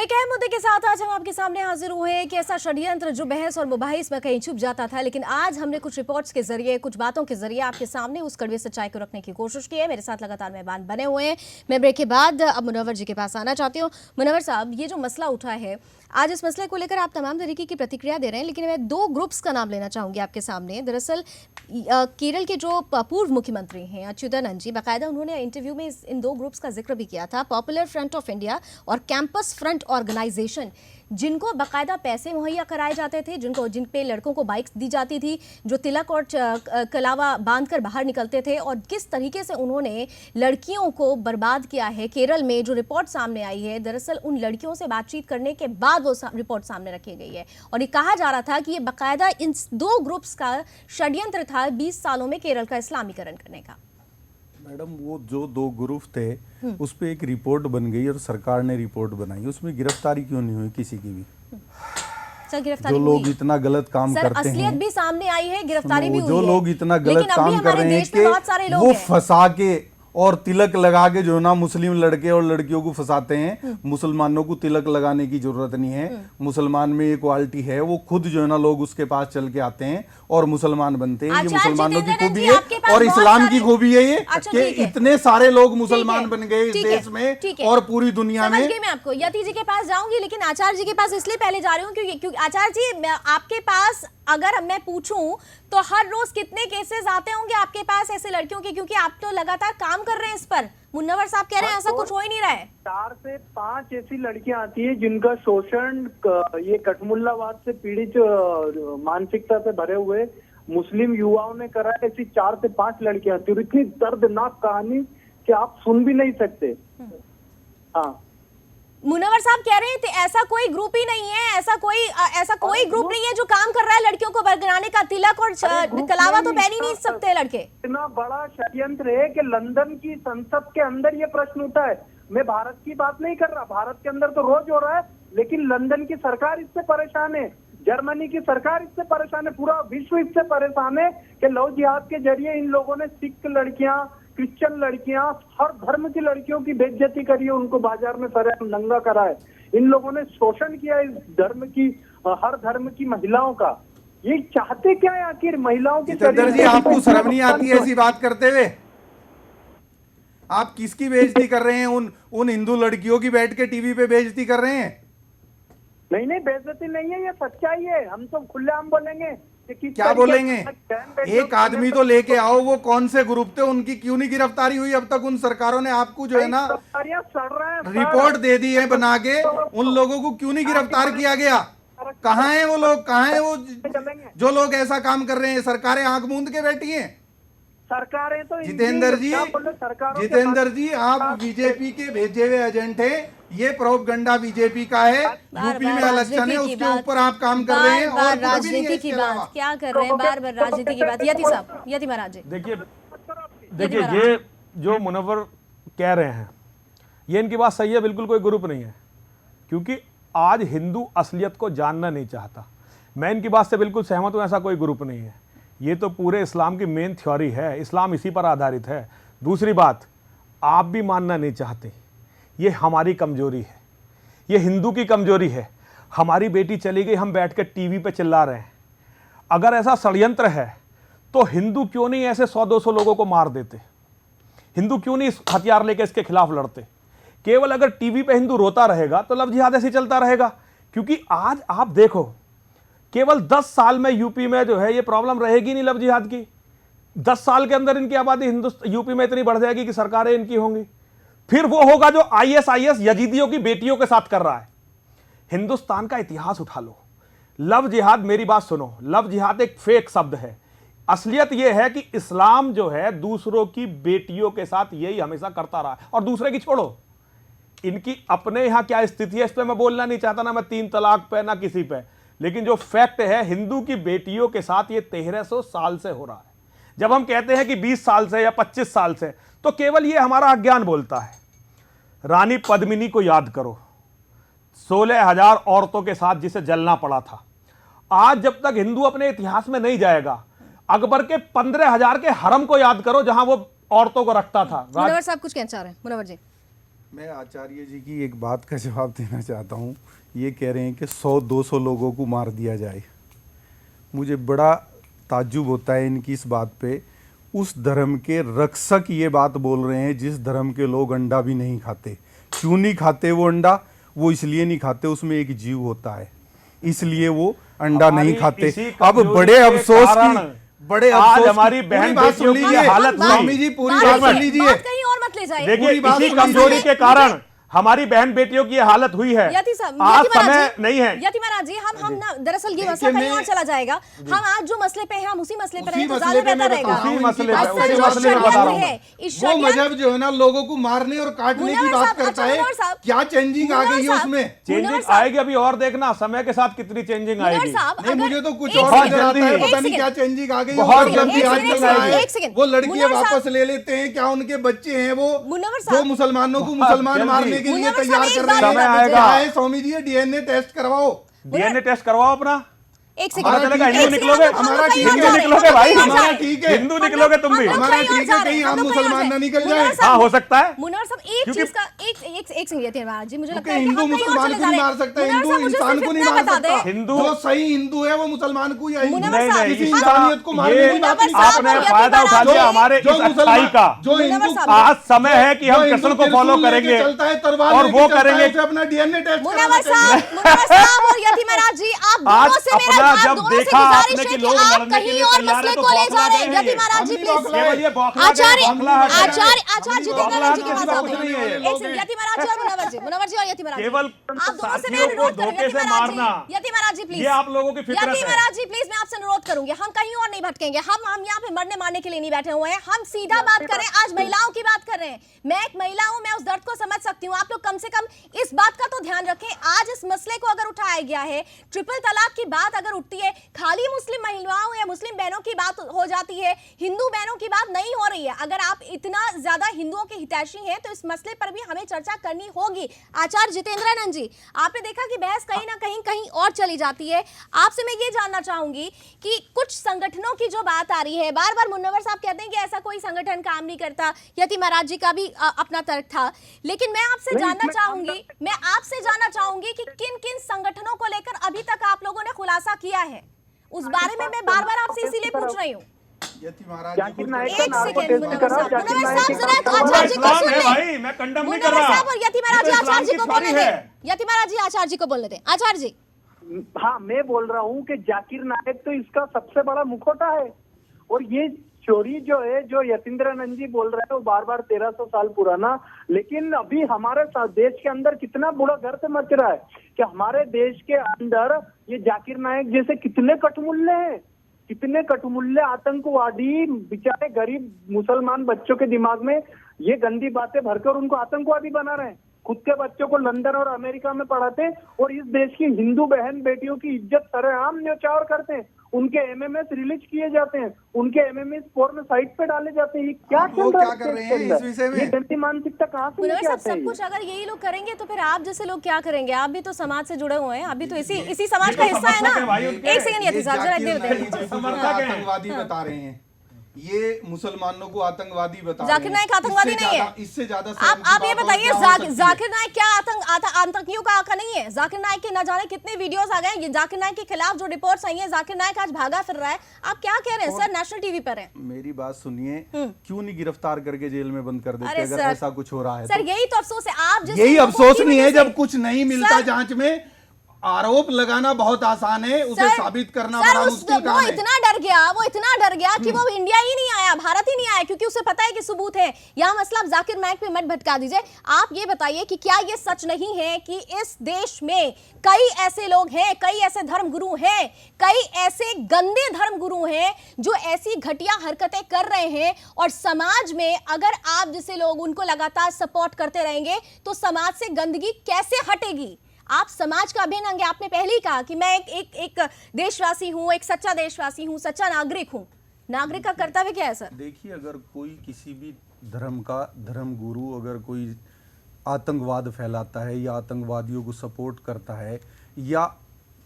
एक अहम मुद्दे के साथ आज हम आपके सामने हाजिर हुए हैं कि ऐसा षड्यंत्र जो बहस और मुबाहिस में कहीं छुप जाता था, लेकिन आज हमने कुछ रिपोर्ट्स के जरिए, कुछ बातों के जरिए आपके सामने उस कड़वी सच्चाई को रखने की कोशिश की है। मेरे साथ लगातार मेहमान बने हुए हैं। मैं ब्रेक के बाद अब मुनव्वर जी के पास आना चाहती हूँ। मुनव्वर साहब, ये जो मसला उठा है आज, इस मसले को लेकर आप तमाम तरीके की प्रतिक्रिया दे रहे हैं, लेकिन मैं दो ग्रुप्स का नाम लेना चाहूंगी आपके सामने। दरअसल केरल के जो पूर्व मुख्यमंत्री हैं अच्युतानंद जी, बाकायदा उन्होंने इंटरव्यू में इन दो ग्रुप्स का जिक्र भी किया था, पॉपुलर फ्रंट ऑफ इंडिया और कैंपस फ्रंट ऑर्गेनाइजेशन, जिनको बाकायदा पैसे मुहैया कराए जाते थे, जिन पे लड़कों को बाइक्स दी जाती थी, जो तिलक और कलावा बांधकर बाहर निकलते थे, और किस तरीके से उन्होंने लड़कियों को बर्बाद किया है। केरल में जो रिपोर्ट सामने आई है, दरअसल उन लड़कियों से बातचीत करने के बाद वो रिपोर्ट सामने रखी गई है, और ये कहा जा रहा था कि ये बाकायदा इन दो ग्रुप्स का षड्यंत्र था 20 सालों में केरल का इस्लामीकरण करने का। मैडम, वो जो दो ग्रुप थे उस पे एक रिपोर्ट बन गई और सरकार ने रिपोर्ट बनाई, उसमें गिरफ्तारी क्यों नहीं हुई किसी की भी? सर, गिरफ्तारी जो लोग इतना गलत काम करते हैं, भी सामने आई है, गिरफ्तारी भी हुई जो है। लोग इतना गलत काम कर रहे हैं कि वो फंसा के और तिलक लगा के जो ना मुस्लिम लड़के और लड़कियों को फंसाते हैं। मुसलमानों को तिलक लगाने की जरूरत नहीं है, मुसलमान में इक्वालिटी है। वो खुद जो है ना लोग उसके पास चल के आते हैं और मुसलमान बनते हैं। ये मुसलमानों की खूबी है और इस्लाम की खूबी है ये कि इतने सारे लोग मुसलमान बन गए इस देश में और पूरी दुनिया में। मैं आपको यति जी के पास जाऊंगी, लेकिन आचार्य जी के पास इसलिए पहले जा रही हूँ क्योंकि आचार्य जी, आपके पास अगर मैं पूछूं तो हर रोज कितने केसेस आते होंगे आपके पास ऐसे लड़कियों के, क्योंकि आप तो लगातार काम कर रहे हैं इस पर। मुनव्वर साहब कह रहे हैं ऐसा कुछ हो ही नहीं रहा है। 4 से 5 ऐसी लड़कियां आती है जिनका शोषण, ये कठमुल्लावाद से पीड़ित मानसिकता से भरे हुए मुस्लिम युवाओं ने करा है। ऐसी 4 से 5 लड़कियां आती है और इतनी दर्दनाक कहानी कि आप सुन भी नहीं सकते। हाँ, मुनव्वर साहब कह रहे थे ऐसा कोई ग्रुप ही नहीं है, ऐसा कोई ग्रुप नहीं है जो काम कर रहा है लड़कियों को बनाने का। तिलक और कलावा तो पहन ही नहीं सकते लड़के। इतना बड़ा षड्यंत्र है कि लंदन की संसद के अंदर ये प्रश्न उठा है। मैं भारत की बात नहीं कर रहा, भारत के अंदर तो रोज हो रहा है, लेकिन लंदन की सरकार इससे परेशान है, जर्मनी की सरकार इससे परेशान है, पूरा विश्व इससे परेशान है कि लव जिहाद के जरिए इन लोगों ने सिख लड़कियां, क्रिश्चियन लड़कियां, हर धर्म की लड़कियों की बेइज्जती करी है, उनको बाजार में सरेआम नंगा करा है। इन लोगों ने शोषण किया इस धर्म की, हर धर्म की महिलाओं का। ये चाहते क्या है आखिर? महिलाओं की जी, आपको शर्म नहीं आती ऐसी बात करते हुए? आप किसकी बेइज्जती कर रहे हैं? उन हिंदू लड़कियों की बैठ के टीवी पे बेइज्जती कर रहे हैं। नहीं, बेइज्जती नहीं है, ये सच्चाई है। हम तो खुलेआम बोलेंगे। क्या बोलेंगे? एक आदमी तो लेके आओ, वो कौन से ग्रुप थे, उनकी क्यों नहीं गिरफ्तारी हुई अब तक? उन सरकारों ने आपको जो है ना रिपोर्ट दे दी है बना के, उन लोगों को क्यों नहीं गिरफ्तार किया गया? कहाँ हैं वो लोग? कहाँ हैं वो जो लोग ऐसा काम कर रहे हैं? सरकारें आंख मूंद के बैठी हैं। सरकारें तो जितेंद्र जी, आप बीजेपी के भेजे हुए एजेंट हैं। ये प्रोपगंडा बीजेपी का है। यूपी में इलेक्शन है, उसके ऊपर आप काम कर रहे हैं और राजनीति की बात क्या कर रहे हैं? बार बार राजनीति की बात। यति साहब, यति महाराज जी, देखिए ये जो मुनव्वर कह रहे हैं ये इनकी बात सही है, बिल्कुल कोई ग्रुप नहीं है, क्योंकि आज हिंदू असलियत को जानना नहीं चाहता। मैं इनकी बात से बिल्कुल सहमत हूँ, ऐसा कोई ग्रुप नहीं है। ये तो पूरे इस्लाम की मेन थ्योरी है, इस्लाम इसी पर आधारित है। दूसरी बात, आप भी मानना नहीं चाहते, ये हमारी कमजोरी है, ये हिंदू की कमजोरी है। हमारी बेटी चली गई, हम बैठ कर टीवी पे चिल्ला रहे हैं। अगर ऐसा षड्यंत्र है तो हिंदू क्यों नहीं ऐसे 100-200 लोगों को मार देते? हिंदू क्यों नहीं हथियार लेकर इसके खिलाफ लड़ते? केवल अगर टीवी पे हिंदू रोता रहेगा तो लव जिहाद ऐसे चलता रहेगा। क्योंकि आज आप देखो, केवल 10 साल में यूपी में जो है ये प्रॉब्लम रहेगी नहीं लव जिहाद की। 10 साल के अंदर इनकी आबादी यूपी में इतनी बढ़ जाएगी कि सरकारें इनकी होंगी। फिर वो होगा जो ISIS यजीदियों की बेटियों के साथ कर रहा है। हिंदुस्तान का इतिहास उठा लो, लव जिहाद, मेरी बात सुनो, लव जिहाद एक फेक शब्द है। असलियत यह है कि इस्लाम जो है दूसरों की बेटियों के साथ यही हमेशा करता रहा है। और दूसरे की छोड़ो, इनकी अपने यहां क्या स्थिति है इस पर मैं बोलना नहीं चाहता, ना मैं 3 तलाक पे ना किसी पे, लेकिन जो फैक्ट है हिंदू की बेटियों के साथ ये 1300 साल से हो रहा है। जब हम कहते हैं कि 20 साल से या 25 साल से, तो केवल ये हमारा अज्ञान बोलता है। रानी पद्मिनी को याद करो, 16,000 औरतों के साथ जिसे जलना पड़ा था। आज जब तक हिंदू अपने इतिहास में नहीं जाएगा, अकबर के 15,000 के हरम को याद करो जहां वो औरतों को रखता था। मुनव्वर साहब कुछ कहना चाह रहे हैं? मुनव्वर जी, मैं आचार्य जी की एक बात का जवाब देना चाहता हूँ। ये कह रहे हैं कि 100-200 लोगों को मार दिया जाए। मुझे बड़ा ताज्जुब होता है इनकी इस बात पे। उस धर्म के रक्षक ये बात बोल रहे हैं जिस धर्म के लोग अंडा भी नहीं खाते। क्यों नहीं खाते वो अंडा? वो इसलिए नहीं खाते, उसमें एक जीव होता है, इसलिए वो अंडा नहीं खाते। अब बड़े अफसोस हमारी बहन बेटियों की हालत, स्वामी जी पूरी बात सुन लीजिए, कहीं और मत ले जाइए। देखिए इसी कमजोरी के कारण हमारी बहन बेटियों की हालत हुई है। आज समय नहीं है। यति महाराज जी, हम ना दरअसल ये मसला कहीं और चला जाएगा। हम आज जो मसले पे हैं हम उसी मसले पे रहें तो ज्यादा बेहतर रहेगा। वो मजहब जो है ना लोगों को मारने और काटने की बात करता है। क्या चेंजिंग आ गई है उसमें? चेंजिंग आएगी, अभी और देखना समय के साथ कितनी चेंजिंग आएगी। नहीं, मुझे तो कुछ और नजर आता है, पता नहीं क्या चेंजिंग आ गई है। वो लड़कियां वापस ले लेते हैं, क्या उनके बच्चे हैं वो जो मुसलमानों को मुसलमान मारने के लिए तैयार कर रहे हैं? आएगा स्वामी जी, डीएनए टेस्ट करवाओ, डीएनए टेस्ट करवाओ अपना। एक सेकंड, हिंदू निकलोगे, हमारा ठीक हिंदू है, निकलोगे भाई, हमारा ठीक है, हिंदू निकलोगे तुम भी, हमारा ठीक है, कहीं हम मुसलमान ना निकल जाए। हाँ हो सकता है। मुनव्वर साहब एक चीज का एक सेकंड यति महाराज जी, मुझे लगता है कि हिंदू हम कहीं और मुसलमान चले को जा नहीं रहे मार हैं। सकता, मुनव्वर हिंदू साहब, मुझे इंसान सिर्फ को नहीं इतना मार बता सकता। दें। जो सही हिंदू है वो मुसलमान को या मुनव्वर साहब, किसी इंसानियत को मारने की बात नहीं मुनव्वर साहब, आपने यति फायदा उठा महाराज लिया जी, हमारे जो इस अच्छाई का। जो हिंदू आज समय है कि हम कृष्ण को फॉलो करेंगे चलता है, तलवार और वो लेके चलता है, करेंगे। उसे अपना डीएनए टेस्ट मुनव्वर साहब और यति महाराज जी, आप दोनों से मेरा अपना जब दोनों से देखा गुजारिश आपने है कि कि लोग आप लड़ने के कहीं लिए और तैयार मसले हैं तो को ले जा रहे हैं। बौखला यति महाराज जी गए प्लीज, केवल ये बौखला आचार्य बौखलाहट है। आचार्य जितेंद्र जी के पास बौखलाहट आते नहीं है ये। हैं। एक सेकंड, यति महाराज जी और मुनव्वर जी और यति महाराज जी, केवल आप दोनों से मैं साथियों को अनुरोध करूंगी। धोखे से मारना, यति महाराज जी प्लीज, ये आप लोगों की फितरत यति है। महाराज जी प्लीज, मैं आपसे अनुरोध करूंगी, हम कहीं और नहीं भटकेंगे। हम यहाँ पे मरने मारने के लिए नहीं बैठे हुए हैं, हम सीधा बात करें। आज महिलाओं की बात कर रहे हैं, मैं एक महिला हूं, मैं उस दर्द को समझ सकती हूं। आप लोग कम से कम इस बात का तो ध्यान रखें। आज इस मसले को अगर उठाया गया है, ट्रिपल तलाक की बात अगर उठती है, खाली मुस्लिम महिलाओं या मुस्लिम बहनों की बात हो जाती है, हिंदू बहनों की बात नहीं हो रही है। अगर आप इतना ज्यादा हिंदुओं के हितैषी हैं तो इस मसले पर भी हमें चर्चा करनी होगी। आचार्य जितेंद्रानंद जी, आपने देखा कि बहस कहीं ना कहीं और चली जाती है। आपसे मैं ये जानना चाहूंगी कि कुछ संगठनों की जो बात आ रही है, बार बार मुनव्वर साहब कहते हैं कि ऐसा कोई संगठन काम नहीं करता, यति महाराज जी का भी अपना तर्क था, लेकिन मैं आपसे जानना चाहूंगी कि किन किन संगठनों को लेकर अभी तक आप लोगों ने खुलासा किया है, उस बारे में मैं बार बार आपसे इसीलिए पूछ रही हूँ। जाकिर नाइक का एक नाम को सेकंड, टेस्ट मुनव्वर कराओ। साहब, जाकिर मुनव्वर नाइक साहब के जरा काम तो आचार्य जी को इस्लाम सुन है लें। भाई, मैं कंडम नहीं कर मुनव्वर रहा। साहब और यति महाराज जी आचार्य जी को बोलने है। दें। यति महाराज जी आचार्य जी को बोलने दें। आचार्य जी, हाँ, मैं बोल रहा हूँ कि जाकिर नाइक तो इसका सबसे बड़ा मुखौटा है। और ये चोरी जो है, जो यतींद्रानंद जी बोल रहे हैं, वो बार बार 1300 साल पुराना, लेकिन अभी हमारे देश के अंदर कितना बुरा गर्द मच रहा है कि हमारे देश के अंदर ये जाकिर नाइक जैसे कितने कटमुल्ले हैं, कितने कटमुल्ले आतंकवादी बेचारे गरीब मुसलमान बच्चों के दिमाग में ये गंदी बातें भरकर उनको आतंकवादी बना रहे हैं। खुद के बच्चों को लंदन और अमेरिका में पढ़ाते और इस देश की हिंदू बहन बेटियों की इज्जत सरेआम न्यौछावर करते हैं। उनके एमएमएस रिलीज किए जाते हैं, उनके एमएमएस पोर्न साइट पे डाले जाते हैं। ये क्या चल रहा है? कर रहे हैं इस विषय में? ये गंदी मानसिकता कहाँ से मुनव्वर लेके साहब, आते हैं सब ये? कुछ अगर यही लोग करेंगे तो फिर आप जैसे लोग क्या करेंगे? आप भी तो समाज से जुड़े हुए हैं, आप भी तो इसी समाज का हिस्सा है ना। एक सेकंड यति साहब, जरा देर आतंकवादी बता रहे हैं, ये मुसलमानों को आतंकवादी बता रहे हैं। जाकिर नाइक आतंकवादी नहीं है। इससे ज्यादा आप ये बताइए, जाकिर नाइक क्या आतंकियों का आका नहीं है? जाकिर नाइक के न जाने कितने वीडियोस आ गए, ये जाकिर नाइक के खिलाफ जो रिपोर्ट्स आई हैं, जाकिर नाइक आज भागा फिर रहा है। आप क्या कह रहे हैं सर? नेशनल टीवी पर है। मेरी बात सुनिए, क्यों नहीं गिरफ्तार करके जेल में बंद कर देते अरे अगर सर, ऐसा कुछ हो रहा है? सर यही तो अफसोस है। आप जैसे यही लोगों अफसोस की नहीं है वजह जब से- कुछ नहीं मिलता सर, जांच में। आरोप लगाना बहुत आसान है, उसे सर, साबित करना सर, बड़ा मुश्किल वो काम है। इतना डर गया कि वो इंडिया ही नहीं आया, भारत ही नहीं आया, क्योंकि उसे पता है कि सबूत है। यहाँ मसला जाकिर नाइक पे मत भटका दीजिए। आप ये बताइए कि क्या ये सच नहीं है कि इस देश में कई ऐसे लोग हैं, कई ऐसे धर्मगुरु हैं, कई ऐसे गंदे धर्मगुरु हैं जो ऐसी घटिया हरकतें कर रहे हैं, और समाज में अगर आप जैसे लोग उनको लगातार सपोर्ट करते रहेंगे तो समाज से गंदगी कैसे हटेगी? आप समाज का अभिन्न अंग हैं। आपने पहले ही कहा कि मैं एक देशवासी हूं, एक सच्चा देशवासी हूं, सच्चा नागरिक हूं। नागरिक का कर्तव्य क्या है सर? देखिए, अगर कोई किसी भी धर्म का धर्मगुरु अगर कोई आतंकवाद फैलाता है या आतंकवादियों को सपोर्ट करता है या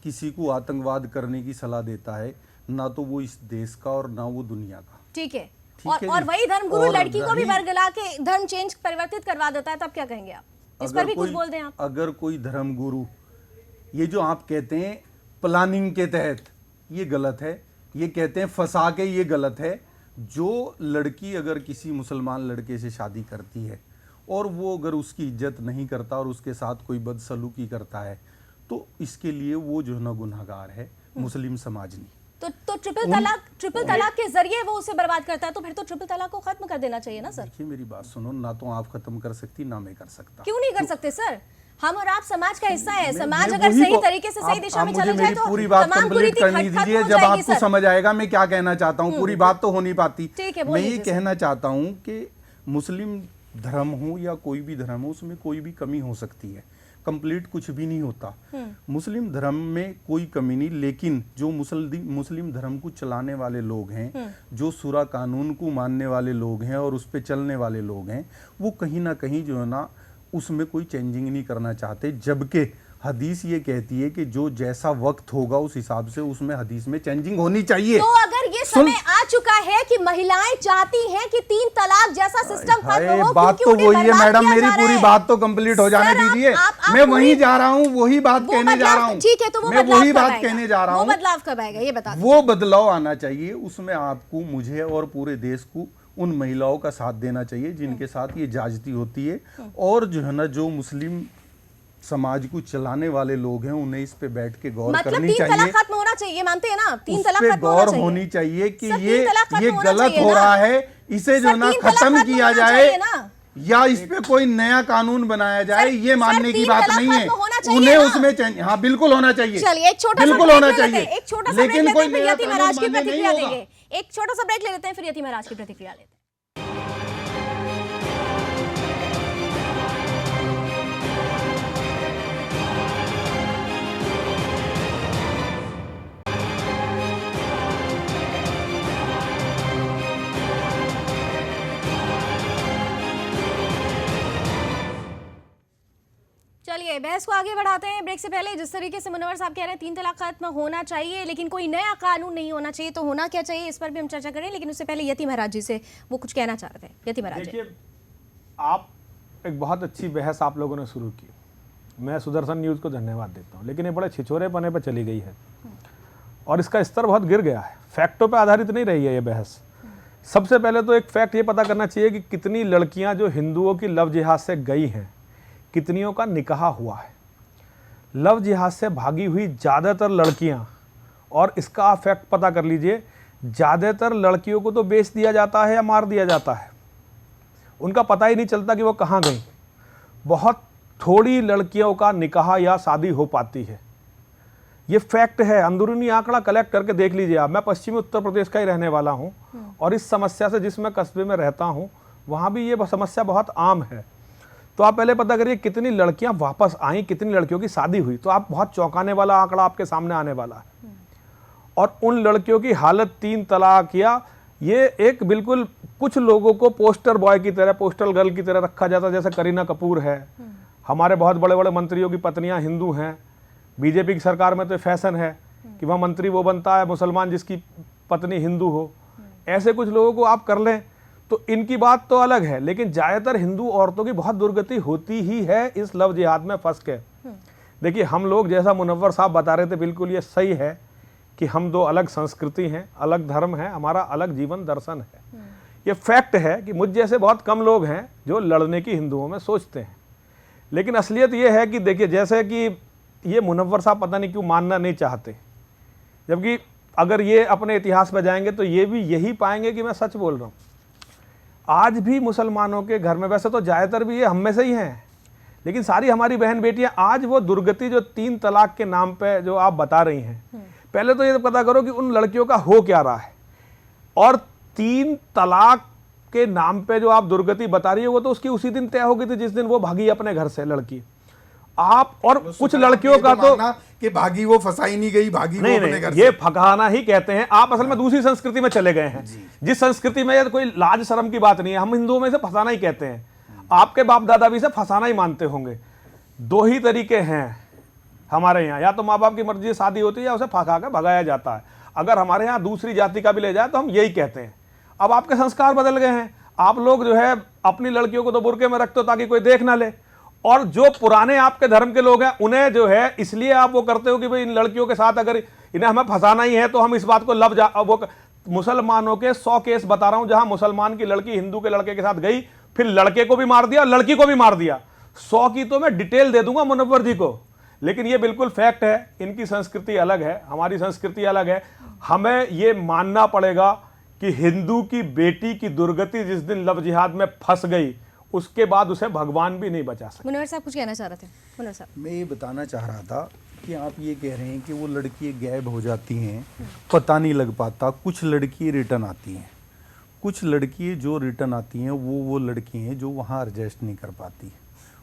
किसी को आतंकवाद करने की सलाह देता है, ना तो वो इस देश का और ना वो दुनिया का। ठीक है। ठीक है और जी। वही धर्मगुरु और लड़की को भी रही- वर्गला के धर्म चेंज परिवर्तित करवा देता है, तब क्या कहेंगे आप? इस पर भी कुछ बोल दें आप। अगर कोई धर्म गुरु, ये जो आप कहते हैं प्लानिंग के तहत, ये गलत है। ये कहते हैं फंसा के, ये गलत है। जो लड़की अगर किसी मुसलमान लड़के से शादी करती है और वो अगर उसकी इज्जत नहीं करता और उसके साथ कोई बदसलूकी करता है, तो इसके लिए वो जो है ना गुनहगार है, मुस्लिम समाज नहीं। तो ट्रिपल तलाक के जरिए वो उसे बर्बाद करता है, तो फिर तो ट्रिपल तलाक को खत्म कर देना चाहिए ना सर। देखिए मेरी बात सुनो, ना तो आप खत्म कर सकती ना मैं कर सकता। क्यों नहीं कर सकते सर? हम और आप समाज का हिस्सा है। समाज अगर सही तरीके से सही दिशा में चला जाए तो पूरी बात तमाम कंप्लीट करनी दीजिए, जब आपको समझ आएगा मैं क्या कहना चाहता हूँ। पूरी बात तो हो नहीं पाती। मैं ये कहना चाहता हूँ कि मुस्लिम धर्म हो या कोई भी धर्म हो, उसमें कोई भी कमी हो सकती है, कंप्लीट कुछ भी नहीं होता। मुस्लिम धर्म में कोई कमी नहीं, लेकिन जो मुस्लिम धर्म को चलाने वाले लोग हैं, जो सूरा कानून को मानने वाले लोग हैं और उस पर चलने वाले लोग हैं, वो कहीं ना कहीं जो है ना उसमें कोई चेंजिंग नहीं करना चाहते। जबकि हदीस ये कहती है कि जो जैसा वक्त होगा उस हिसाब से उसमें हदीस में चेंजिंग होनी चाहिए। तो अगर ये समय आ चुका है कि महिलाएं चाहती हैं कि 3 तलाक जैसा सिस्टम खत्म हो, बात तो वही है मैडम, मेरी पूरी बात तो कंप्लीट हो जाने दीजिए। मैं वही जा रहा हूँ, वही बात कहने जा रहा हूँ। ठीक है, तो वो मैं वही बात कहने जा रहा हूँ। बदलाव कब आएगा ये बता। वो बदलाव आना चाहिए, उसमें आपको, मुझे और पूरे देश को उन महिलाओं का साथ देना चाहिए जिनके साथ ये ज्यादती होती है। और जो है ना, जो मुस्लिम समाज को चलाने वाले लोग हैं, उन्हें इस पे बैठ के गौर करनी चाहिए। 3 तलाक खत्म होना चाहिए, मानते हैं ना? 3 तलाक खत्म गौर होनी चाहिए कि ये गलत हो रहा है, इसे जो ना खत्म किया जाए या इस पे कोई नया कानून बनाया जाए, ये मानने की बात नहीं है। उन्हें उसमें चेंज, हाँ बिल्कुल होना चाहिए। चलिए एक छोटा बिल्कुल होना चाहिए, एक छोटा सा ब्रेक लेते हैं, फिर यति महाराज की प्रतिक्रिया देंगे। एक छोटा सा ब्रेक ले लेते हैं, फिर यति महाराज की प्रतिक्रिया लेते हैं। चलिए बहस को आगे बढ़ाते हैं। ब्रेक से पहले जिस तरीके से मुनव्वर साहब कह रहे हैं 3 तलाक खत्म होना चाहिए, लेकिन कोई नया कानून नहीं होना चाहिए, तो होना क्या चाहिए इस पर भी हम चर्चा करें। लेकिन उससे पहले यति महाराज जी से वो कुछ कहना चाह रहे थे। यति महाराज जी, आप एक बहुत अच्छी बहस आप लोगों ने शुरू की, मैं सुदर्शन न्यूज़ को धन्यवाद देता हूँ, लेकिन ये बड़े छिछोरेपने पर चली गई है और इसका स्तर बहुत गिर गया है। फैक्टों पर आधारित नहीं रही है ये बहस। सबसे पहले तो एक फैक्ट ये पता करना चाहिए कि कितनी लड़कियाँ जो हिंदुओं की लव जिहाद से गई हैं, कितनियों का निकाह हुआ है। लव जिहाद से भागी हुई ज़्यादातर लड़कियां, और इसका आप फैक्ट पता कर लीजिए, ज़्यादातर लड़कियों को तो बेच दिया जाता है या मार दिया जाता है, उनका पता ही नहीं चलता कि वो कहाँ गई। बहुत थोड़ी लड़कियों का निकाह या शादी हो पाती है, ये फैक्ट है। अंदरूनी आंकड़ा कलेक्ट करके देख लीजिए आप। मैं पश्चिमी उत्तर प्रदेश का ही रहने वाला हूँ और इस समस्या से, जिस मैं कस्बे में रहता हूँ, वहाँ भी ये समस्या बहुत आम है। तो आप पहले पता करिए कितनी लड़कियां वापस आई, कितनी लड़कियों की शादी हुई, तो आप बहुत चौंकाने वाला आंकड़ा आपके सामने आने वाला है। और उन लड़कियों की हालत 3 तलाक, या ये एक बिल्कुल कुछ लोगों को पोस्टर बॉय की तरह, पोस्टर गर्ल की तरह रखा जाता, जैसे करीना कपूर है, हमारे बहुत बड़े बड़े मंत्रियों की पत्नियां हिंदू हैं। बीजेपी की सरकार में तो फैशन है कि वह मंत्री वो बनता है मुसलमान जिसकी पत्नी हिंदू हो। ऐसे कुछ लोगों को आप कर लें तो इनकी बात तो अलग है, लेकिन ज़्यादातर हिंदू औरतों की बहुत दुर्गति होती ही है इस लव जिहाद में फंस के। देखिए, हम लोग जैसा मुनव्वर साहब बता रहे थे, बिल्कुल ये सही है कि हम 2 अलग संस्कृति हैं, अलग धर्म है, हमारा अलग जीवन दर्शन है। ये फैक्ट है कि मुझ जैसे बहुत कम लोग हैं जो लड़ने की हिंदुओं में सोचते हैं। लेकिन असलियत ये है कि देखिए, जैसे कि ये मुनव्वर साहब पता नहीं क्यों मानना नहीं चाहते, जबकि अगर ये अपने इतिहास में जाएंगे तो ये भी यही पाएंगे कि मैं सच बोल रहा हूँ। आज भी मुसलमानों के घर में, वैसे तो ज़्यादातर भी ये हम में से ही हैं, लेकिन सारी हमारी बहन बेटियां, आज वो दुर्गति जो 3 तलाक के नाम पे जो आप बता रही हैं, पहले तो ये पता करो कि उन लड़कियों का हो क्या रहा है। और 3 तलाक के नाम पे जो आप दुर्गति बता रही है, वो तो उसकी उसी दिन तय हो गई थी जिस दिन वो भागी अपने घर से लड़की। आप और कुछ लड़कियों का तो कि भागी वो फंसाई नहीं गई, भागी नहीं, वो अपने घर ये फकाना ही कहते हैं। आप असल में दूसरी संस्कृति में चले गए हैं, जिस संस्कृति में कोई लाज शर्म की बात नहीं है। हम हिंदुओं में इसे फंसाना ही कहते हैं, आपके बाप दादा भी इसे फंसाना ही मानते होंगे। 2 ही तरीके हैं हमारे यहाँ, या तो माँ बाप की मर्जी से शादी होती है या उसे फंसा कर भगाया जाता है। अगर हमारे यहाँ दूसरी जाति का भी ले जाए तो हम यही कहते हैं। अब आपके संस्कार बदल गए हैं, आप लोग जो है अपनी लड़कियों को तो बुर्के में रखते हो ताकि कोई देख ना ले, और जो पुराने आपके धर्म के लोग हैं उन्हें जो है इसलिए आप वो करते हो कि भाई इन लड़कियों के साथ अगर इन्हें हमें फंसाना ही है तो हम इस बात को वो मुसलमानों के 100 केस बता रहा हूं जहां मुसलमान की लड़की हिंदू के लड़के के साथ गई, फिर लड़के को भी मार दिया और लड़की को भी मार दिया। 100 की तो मैं डिटेल दे दूंगा मुनव्वर जी को, लेकिन ये बिल्कुल फैक्ट है। इनकी संस्कृति अलग है, हमारी संस्कृति अलग है। हमें ये मानना पड़ेगा कि हिंदू की बेटी की दुर्गति जिस दिन लव जिहाद में फंस गई उसके बाद उसे भगवान भी नहीं बचा सकते। मुनव्वर साहब कुछ कहना चाह रहे थे? मुनव्वर साहब, मैं ये बताना चाह रहा था कि आप ये कह रहे हैं कि वो लड़कियां गायब हो जाती हैं, पता नहीं लग पाता। कुछ लड़कियां रिटर्न आती हैं, कुछ लड़कियां जो रिटर्न आती हैं वो लड़की हैं जो वहाँ एडजस्ट नहीं कर पाती।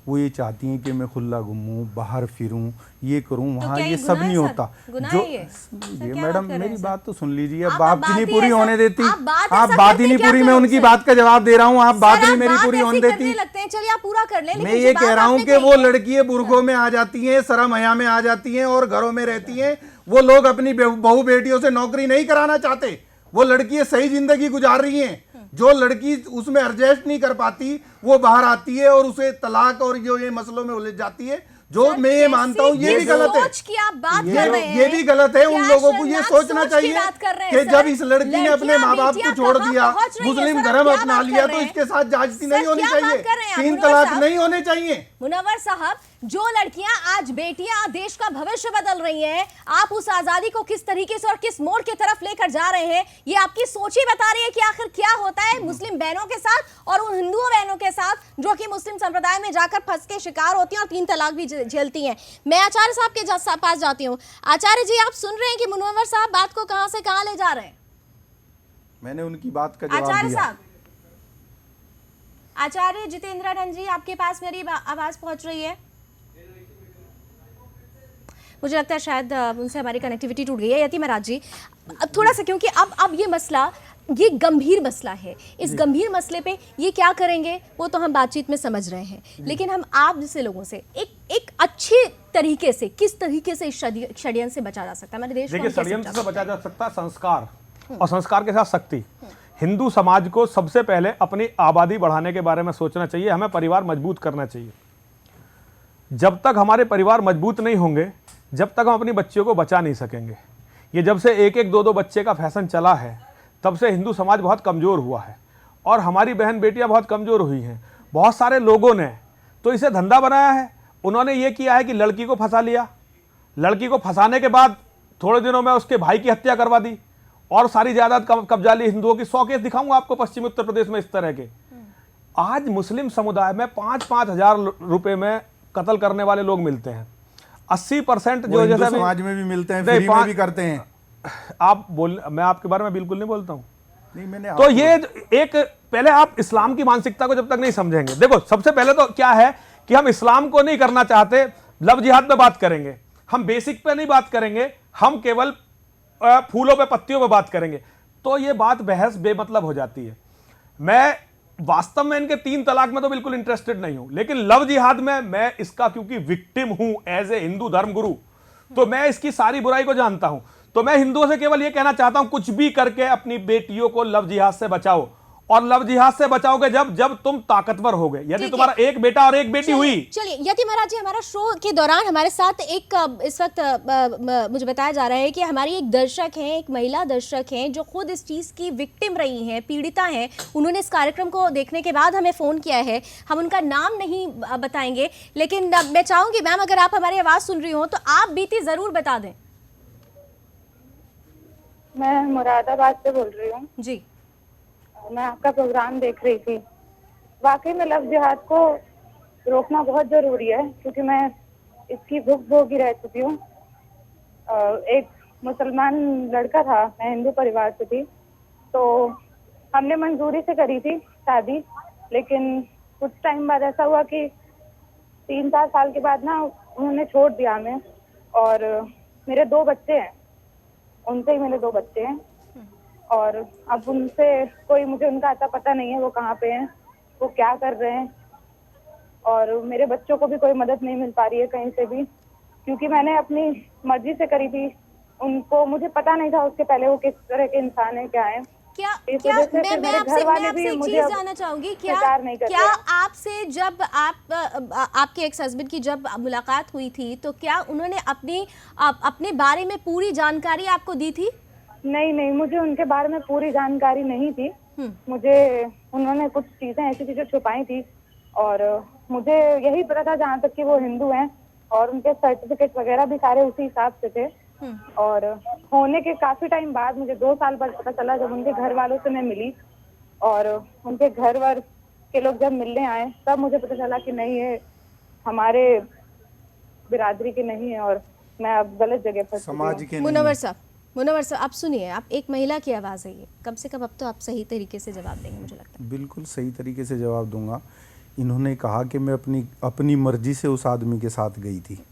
वो ये चाहती हैं कि मैं खुला घूमूं, बाहर फिरूं, ये करूं, वहाँ क्या ये ये सब गुनाह है नहीं सर? होता। गुनाह जो है ये? सर, ये क्या मैडम बात कर रहे मेरी हैं बात तो सुन लीजिए। आप अब बात बात नहीं ही पूरी ऐसा- होने देती। आप बात आप ऐसा बात करते ही नहीं क्या पूरी, मैं करूं उनकी सर? बात का जवाब दे रहा हूँ। आप बात सर, नहीं आप मेरी बात पूरी ऐसी होने करने देती। लगते हैं। चलिए आप पूरा कर लें, लेकिन मैं जो ये बात कह रहा हूँ आपने कि वो कही है- लड़कियां बुर्खों में आ जाती हैं, शर्म हया में आ जाती हैं और घरों में रहती हैं। वो लोग अपनी बहू बेटियों से नौकरी नहीं कराना चाहते। वो लड़कियां सही जिंदगी गुजार रही हैं। जो लड़की उसमें एडजस्ट नहीं कर पाती वो बाहर आती है और उसे तलाक और जो ये मसलों में उलझ जाती है। जो सर, मैं ये मानता हूँ ये भी गलत है। सोच की आप बात ये कर रहे हैं। ये भी गलत है। उन क्या लोगों को ये शर्मनाक सोचना सोच की चाहिए बात कर रहे हैं कि सर? जब इस लड़की ने अपने लड़कियां, माँ बाप को बेटियां छोड़ कहाँ दिया, पहुंच रही हैं? मुस्लिम सर, आप धर्म क्या अपना बात लिया, कर तो रहे हैं? इसके साथ जाति सर, नहीं होनी क्या बात चाहिए, कर रहे हैं आप? 3 मुनव्वर तलाक साहब, नहीं होने चाहिए। मुनव्वर साहब, जो लड़कियां आज बेटियां देश का भविष्य बदल रही हैं, आप उस आजादी को किस तरीके से और किस मोड़ की तरफ लेकर जा रहे हैं, ये आपकी सोच ही बता रही है कि आखिर क्या होता है मुस्लिम बहनों के साथ और उन हिंदू बहनों के साथ जो कि मुस्लिम संप्रदाय में जाकर फंस के शिकार होती हैं और 3 तलाक भी झेलती हैं। मैं आचार्य साहब के पास जाती हूँ। आचार्य जी, आप सुन रहे हैं कि मुनव्वर साहब बात को कहां से कहां ले जा रहे हैं? मैंने उनकी बात का जवाब आचार्य दिया। साहब, आचार्य जितेंद्रानंद जी, आपके पास मेरी आवाज पहुंच रही है? मुझे लगता है शायद उनसे हमारी कनेक्टिविटी टूट गई है। यति महाराज जी, अब थोड़ा सा, क्योंकि अब ये मसला, ये गंभीर मसला है, इस गंभीर मसले पे ये क्या करेंगे वो तो हम बातचीत में समझ रहे हैं, लेकिन हम आप जैसे लोगों से एक अच्छे तरीके से, किस तरीके से इस षड्यंत्र से बचा जा सकता है? हमारे देश को देखिए, हम कैसे षड्यंत्र से बचा जा सकता है संस्कार, और संस्कार के साथ शक्ति। हिंदू समाज को सबसे पहले अपनी आबादी बढ़ाने के बारे में सोचना चाहिए। हमें परिवार मजबूत करना चाहिए। जब तक हमारे परिवार मजबूत नहीं होंगे, जब तक हम अपनी बच्चियों को बचा नहीं सकेंगे। ये जब से 1-1, 2-2 बच्चे का फैशन चला है, तब से हिंदू समाज बहुत कमज़ोर हुआ है और हमारी बहन बेटियां बहुत कमज़ोर हुई हैं। बहुत सारे लोगों ने तो इसे धंधा बनाया है। उन्होंने ये किया है कि लड़की को फंसा लिया, लड़की को फंसाने के बाद थोड़े दिनों में उसके भाई की हत्या करवा दी और सारी जायदाद कब्जा ली हिंदुओं की। 100 केस दिखाऊंगा आपको पश्चिमी उत्तर प्रदेश में इस तरह के। आज मुस्लिम समुदाय में 5-5 हजार रुपए में कत्ल करने वाले लोग मिलते हैं। 80% जो हिंदू जैसे समाज में भी मिलते हैं, नहीं, फ्री में भी करते हैं। आप बोल, मैं आपके बारे में बिल्कुल नहीं बोलता हूं। नहीं, मैंने तो ये एक, पहले आप इस्लाम की मानसिकता को जब तक नहीं समझेंगे, देखो सबसे पहले तो क्या है कि हम इस्लाम को नहीं करना चाहते, लव जिहाद पे बात करेंगे, हम बेसिक पे नहीं बात करेंगे, हम केवल फूलों पे पत्तियों पे बात करेंगे, तो ये बात बहस बेमतलब हो जाती है। मैं वास्तव में इनके 3 तलाक में तो बिल्कुल इंटरेस्टेड नहीं हूं, लेकिन लव जिहाद में मैं इसका क्योंकि विक्टिम हूं एज ए हिंदू धर्मगुरु, तो मैं इसकी सारी बुराई को जानता हूं। तो मैं हिंदुओं से केवल यह कहना चाहता हूं, कुछ भी करके अपनी बेटियों को लव जिहाद से बचाओ, और लव जिहाद से बचाओगे जब तुम ताकतवर होगे। यदि तुम्हारा एक बेटा और एक बेटी हुई। चलिए यति महाराज जी, हमारा शो के दौरान हमारे साथ एक इस वक्त मुझे बताया जा रहा है कि हमारी एक दर्शक हैं, एक महिला दर्शक हैं जो खुद इस चीज़ की विक्टिम रही हैं, पीड़िता हैं। उन्होंने इस कार्यक्रम को देखने के बाद हमें फ़ोन किया है। हम उनका नाम नहीं बताएंगे, लेकिन मैं चाहूँगी मैम, अगर आप हमारी आवाज़ सुन रही हो तो आप बीती ज़रूर बता दें। मैं मुरादाबाद से बोल रही हूँ जी। मैं आपका प्रोग्राम देख रही थी। वाकई में लव जिहाद को रोकना बहुत जरूरी है, क्योंकि मैं इसकी भुगभोगी रह चुकी हूँ। एक मुसलमान लड़का था, मैं हिंदू परिवार से थी, तो हमने मंजूरी से करी थी शादी, लेकिन कुछ टाइम बाद ऐसा हुआ कि 3-4 साल के बाद ना उन्होंने छोड़ दिया हमें, और मेरे 2 बच्चे हैं, उनसे ही मेरे 2 बच्चे हैं, और अब उनसे कोई, मुझे उनका आता पता नहीं है वो कहाँ पे हैं, वो क्या कर रहे हैं, और मेरे बच्चों को भी कोई मदद नहीं मिल पा रही है कहीं से भी, क्योंकि मैंने अपनी मर्जी से करी थी। उनको, मुझे पता नहीं था उसके पहले वो किस तरह के इंसान है, क्या है। क्या इस क्या वजह से मैं फिर मैं मेरे आपसे घर वाले आपसे भी एक मुझे चीज अब जानना चाहूंगी, स्वीकार नहीं करते क्या हैं। आपसे जब आपके एक्स हस्बैंड की जब मुलाकात हुई थी तो क्या उन्होंने अपने बारे में पूरी जानकारी आपको दी थी? नहीं नहीं, मुझे उनके बारे में पूरी जानकारी नहीं थी। मुझे उन्होंने कुछ चीजें ऐसी थी जो छुपाई थी, और मुझे यही पता था जहाँ तक कि वो हिंदू हैं, और उनके सर्टिफिकेट वगैरह भी सारे उसी हिसाब से थे। और होने के काफी टाइम बाद, मुझे 2 साल बाद पता चला, जब उनके घर वालों से मैं मिली और उनके घर वर के लोग जब मिलने आए, तब मुझे पता चला कि नहीं, ये हमारे बिरादरी के नहीं है और मैं अब गलत जगह फंस चुकी समाज हूँ। के नहीं मुनव्वर है। साहब, मुनव्वर साहब आप सुनिए, आप एक महिला की आवाज़ है, ये कम से कम अब तो आप सही तरीके से जवाब देंगे मुझे लगता है। बिल्कुल सही तरीके से जवाब दूंगा। इन्होंने कहा कि मैं अपनी मर्जी से उस आदमी के साथ गई थी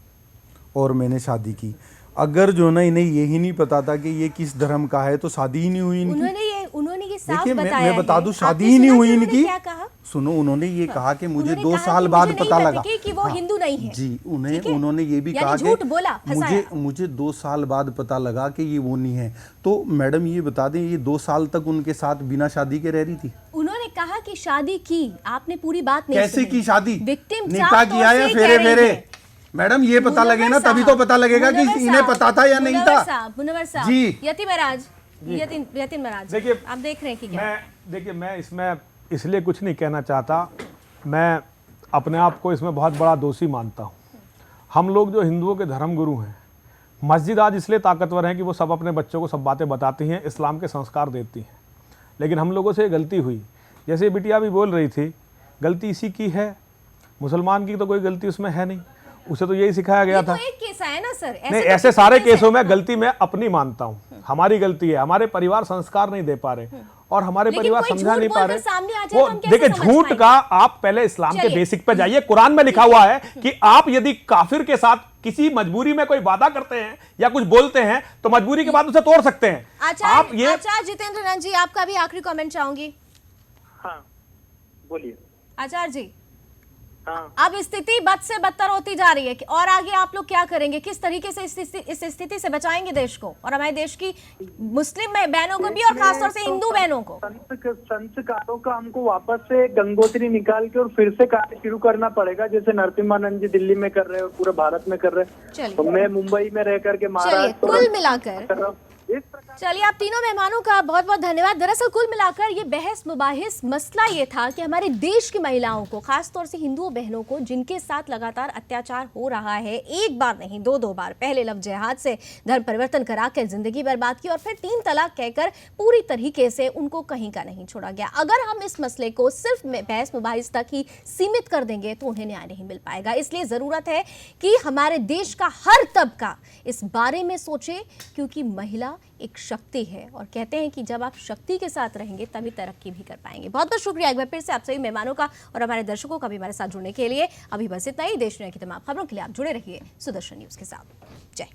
और मैंने शादी की। अगर जो ना इन्हें यही नहीं पता था कि ये किस धर्म का है तो शादी ही नहीं हुई इनकी। उन्होंने ये साफ देखिए बताया मैं बता है। दूं, शादी आपने ही नहीं सुना हुई कि उन्होंने इनकी। क्या कहा? सुनो, उन्होंने ये कहा कि मुझे उन्होंने 2 कहा साल कि बाद मुझे नहीं पता पता लगा कि वो हिंदू नहीं है। जी, ठीक है? उन्होंने ये भी यानी कहा झूठ कि बोला, फंसाया। मुझे 2 साल बाद पता लगा कि ये वो नहीं है। तो मैडम ये बता दें, ये 2 साल तक उनके साथ बिना शादी के रह रही थी? उन्होंने कहा कि शादी की, आपने पूरी बात नहीं कैसे सुनी। की शादी? विक्टिम निकाह किया या फेरे फेरे? मैडम ये पता लगे ना, तभी तो पता लगेगा कि इन्हें पता था या नहीं था। मुनव्वर साहब, जी। यतीम महाराज, यतीम महाराज, देखिए, आप देख रहे हैं कि क्या? मैं इसमें इसलिए कुछ नहीं कहना चाहता। मैं अपने आप को इसमें बहुत बड़ा दोषी मानता हूँ। हम लोग जो हिंदुओं के धर्म गुरु हैं, मस्जिद आज इसलिए ताकतवर हैं कि वो सब अपने बच्चों को सब बातें बताती हैं, इस्लाम के संस्कार देती हैं। लेकिन हम लोगों से ये गलती हुई, जैसे बिटिया भी बोल रही थी, गलती इसी की है, मुसलमान की तो कोई गलती उसमें है नहीं, उसे तो यही सिखाया गया था। तो एक केस है ना सर, नहीं, तो ऐसे कितने सारे केस हैं? केसों में गलती मैं अपनी मानता हूँ, हमारी गलती है। हमारे परिवार संस्कार नहीं दे पा रहे और हमारे लेकिन परिवार कोई समझा झूठ नहीं पा बोलकर रहे। सामने आ जाए तो हम कैसे देखिए, समझ झूठ पाएंगे? का आप पहले इस्लाम के चलिए। बेसिक पे जाइए। कुरान में लिखा हुआ है कि आप यदि काफिर के साथ किसी मजबूरी में कोई वादा करते हैं या कुछ बोलते हैं तो मजबूरी के बाद उसे तोड़ सकते हैं। आप ये आचार्य जितेंद्र नंद जी, आपका भी आखिरी कमेंट चाहूंगी। हाँ बोलिए। आचार्य जी, हाँ, अब स्थिति बद से बदतर होती जा रही है और आगे आप लोग क्या करेंगे? किस तरीके से इस स्थिति से बचाएंगे देश को और हमारे देश की मुस्लिम बहनों को भी और खासतौर से हिंदू बहनों को? संस्कारों का हमको वापस से गंगोत्री निकाल के और फिर से कार्य शुरू करना पड़ेगा, जैसे नरसिम्हानंद जी दिल्ली में कर रहे हैं और पूरे भारत में कर रहे हैं। चलिए। तो मैं मुंबई में रह करके चलिए, महाराष्ट्र कुल मिलाकर कर रहा हूँ। इस प्रकार चलिए, आप तीनों मेहमानों का बहुत बहुत धन्यवाद। दरअसल कुल मिलाकर ये बहस मुबाहिस मसला ये था कि हमारे देश की महिलाओं को, खासतौर से हिंदू बहनों को, जिनके साथ लगातार अत्याचार हो रहा है, एक बार नहीं 2 बार, पहले लव जिहाद से धर्म परिवर्तन कराकर जिंदगी बर्बाद की और फिर 3 तलाक कहकर पूरी तरीके से उनको कहीं का नहीं छोड़ा गया। अगर हम इस मसले को सिर्फ बहस मुबाहिस तक ही सीमित कर देंगे तो उन्हें न्याय नहीं मिल पाएगा। इसलिए जरूरत है कि हमारे देश का हर तबका इस बारे में सोचे, क्योंकि महिला एक शक्ति है और कहते हैं कि जब आप शक्ति के साथ रहेंगे तभी तरक्की भी कर पाएंगे। बहुत बहुत शुक्रिया एक बार फिर से आप सभी मेहमानों का और हमारे दर्शकों का भी हमारे साथ जुड़ने के लिए। अभी बस इतना ही। देश दुनिया की तमाम खबरों के लिए आप जुड़े रहिए सुदर्शन न्यूज के साथ। जय।